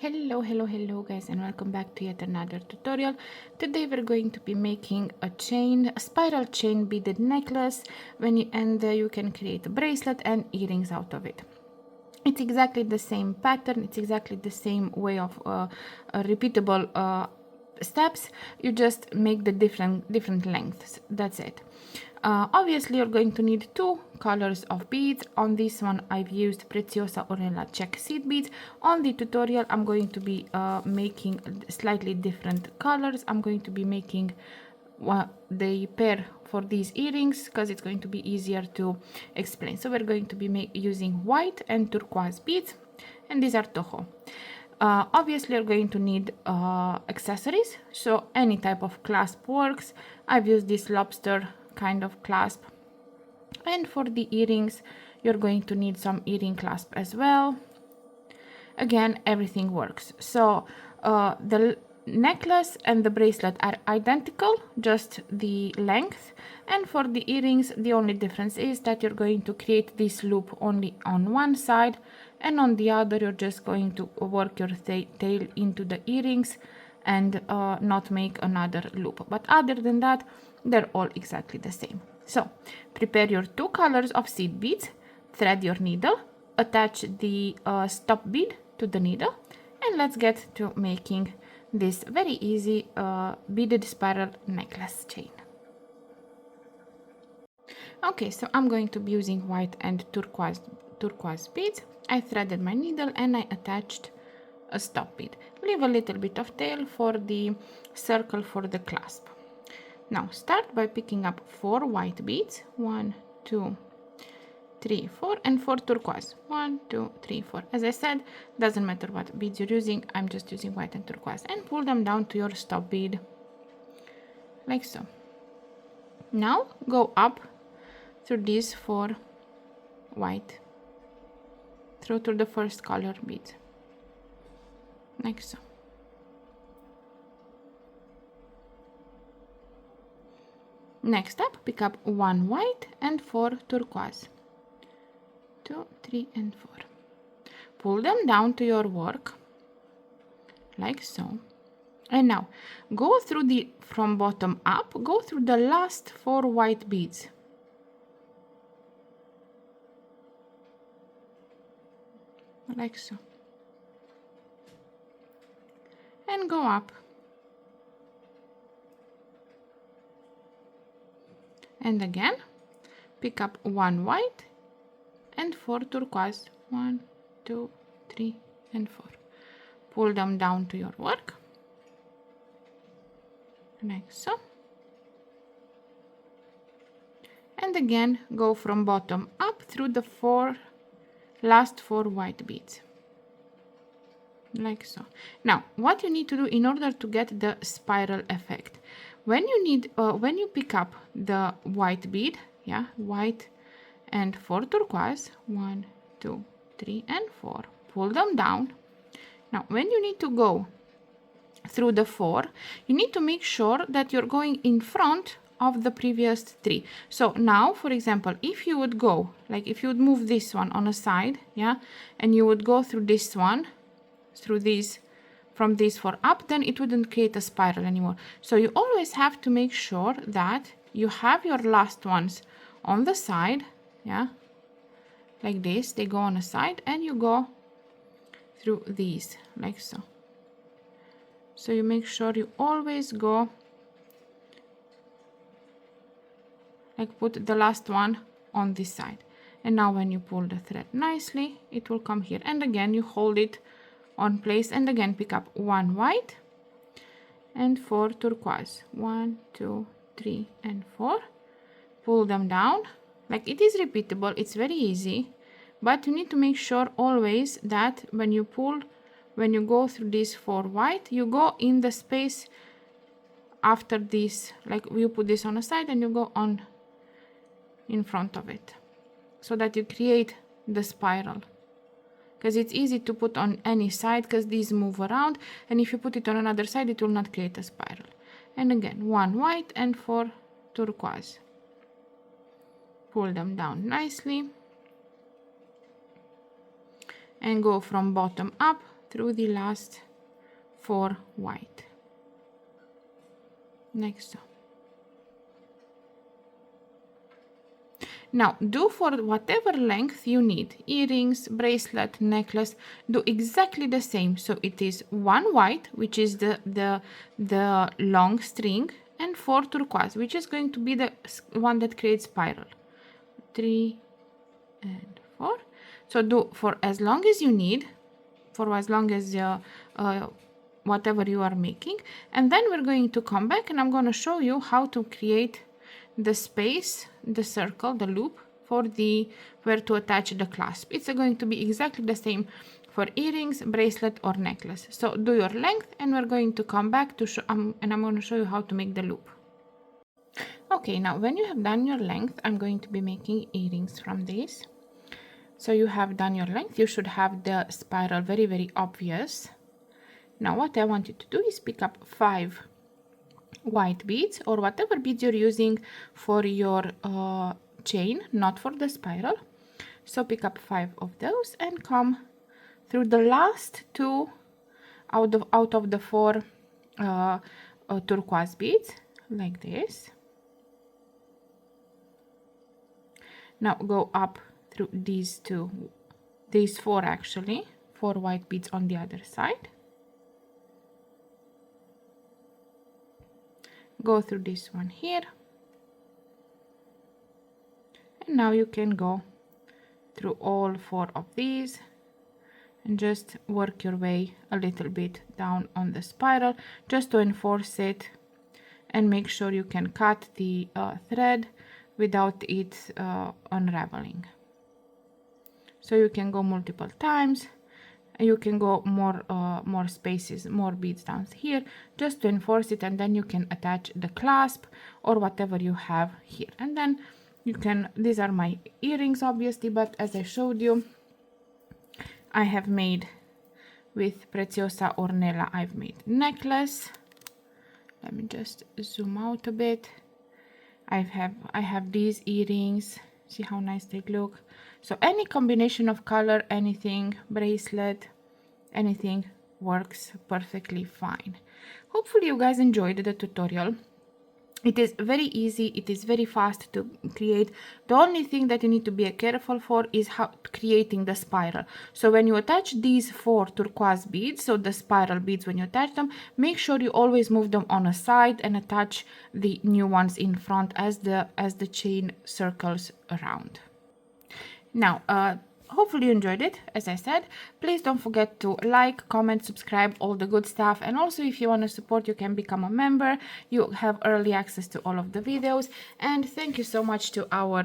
Hello guys, and welcome back to yet another tutorial. Today we're going to be making a spiral chain beaded necklace you can create a bracelet and earrings out of it. It's exactly the same pattern, it's exactly the same way of repeatable steps. You just make the different lengths. That's it. Obviously you're going to need two colors of beads. On this one I've used Preciosa Ornela check seed beads. On the tutorial I'm going to be making slightly different colors. I'm going to be making the pair for these earrings because it's going to be easier to explain. So we're going to be using white and turquoise beads, and these are TOHO. Obviously you're going to need accessories, so any type of clasp works. I've used this lobster kind of clasp, and for the earrings you're going to need some earring clasp as well. Again, everything works. So the necklace and the bracelet are identical, just the length, and for the earrings the only difference is that you're going to create this loop only on one side, and on the other you're just going to work your tail into the earrings and not make another loop. But other than that, they're all exactly the same. So prepare your two colors of seed beads, thread your needle, attach the stop bead to the needle, and let's get to making this very easy beaded spiral necklace chain. Okay, so I'm going to be using white and turquoise beads. I threaded my needle and I attached a stop bead. Leave a little bit of tail for the circle for the clasp. Now start by picking up 4 white beads, 1, 2, 3, 4, and 4 turquoise, 1, 2, 3, 4. As I said, doesn't matter what beads you're using, I'm just using white and turquoise, and pull them down to your stop bead, like so. Now go up through these 4 white, through to the first color bead, like so. Next up, pick up 1 white and 4 turquoise, 2, 3, and 4. Pull them down to your work, like so. And now go through from bottom up, go through the last 4 white beads. Like so. And go up. And again, pick up 1 white and 4 turquoise, 1, 2, 3, and 4. Pull them down to your work, like so. And again, go from bottom up through the last 4 white beads, like so. Now, what you need to do in order to get the spiral effect, when you pick up the white bead, white and 4 turquoise, 1, 2, 3, and 4, pull them down. Now when you need to go through the 4, you need to make sure that you're going in front of the previous 3. So now, for example, if you would go, like if you would move this one on a side, and you would go through this one, through these, from this 4 up, then it wouldn't create a spiral anymore. So you always have to make sure that you have your last ones on the side, like this. They go on a side and you go through these, like so. So you make sure you always go, like put the last one on this side. And now when you pull the thread nicely, it will come here. And again, you hold it on place, and again pick up 1 white and 4 turquoise, 1, 2, 3, and 4. Pull them down. Like, it is repeatable, it's very easy, but you need to make sure always that when you go through this 4 white, you go in the space after this, like you put this on a side and you go on in front of it, so that you create the spiral. Because it's easy to put on any side because these move around, and if you put it on another side it will not create a spiral. And again, 1 white and 4 turquoise. Pull them down nicely and go from bottom up through the last 4 white. Next so. Now do for whatever length you need, earrings, bracelet, necklace, do exactly the same. So it is 1 white, which is the long string, and 4 turquoise, which is going to be the one that creates spiral. 3 and 4. So do for as long as you need, for as long as whatever you are making, and then we're going to come back and I'm going to show you how to create the space, the circle, the loop for the where to attach the clasp. It's going to be exactly the same for earrings, bracelet or necklace. So do your length and we're going to come back to show and I'm going to show you how to make the loop. Okay, now when you have done your length, I'm going to be making earrings from this. So you have done your length, you should have the spiral very, very obvious. Now what I want you to do is pick up 5 white beads or whatever beads you're using for your chain, not for the spiral. So pick up 5 of those and come through the last 2 out of the 4 turquoise beads, like this. Now go up through these 4 actually, 4 white beads on the other side. Go through this one here. And now you can go through all 4 of these and just work your way a little bit down on the spiral just to enforce it and make sure you can cut the thread without it unraveling. So you can go multiple times. You can go more spaces, more beads down here just to enforce it, and then you can attach the clasp or whatever you have here. And then you can, these are my earrings obviously, but as I showed you, I have made with Preciosa Ornela, I've made necklace. Let me just zoom out a bit. I have these earrings. See how nice they look. So any combination of color, anything, bracelet, anything works perfectly fine. Hopefully you guys enjoyed the tutorial. It is very easy, it is very fast to create. The only thing that you need to be careful for is how creating the spiral. So when you attach these 4 turquoise beads, so the spiral beads, when you attach them, make sure you always move them on a side and attach the new ones in front as the chain circles around. Now hopefully you enjoyed it. As I said, please don't forget to like, comment, subscribe, all the good stuff. And also if you want to support, you can become a member. You have early access to all of the videos. And thank you so much to our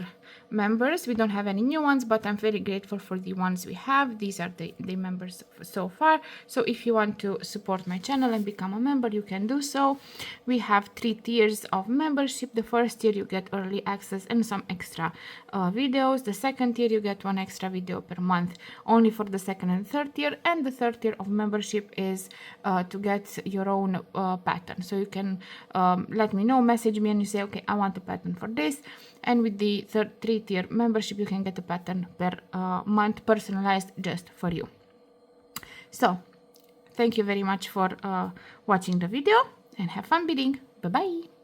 members. We don't have any new ones, but I'm very grateful for the ones we have. These are the members so far. So if you want to support my channel and become a member, you can do so. We have 3 tiers of membership. The first tier you get early access and some extra videos. The second tier you get 1 extra video per month only for the second and third tier, and the third tier of membership is to get your own pattern. So you can let me know, message me, and you say, okay, I want a pattern for this. And with the 3 tier membership you can get a pattern per month, personalized just for you. So thank you very much for watching the video and have fun beading. Bye bye.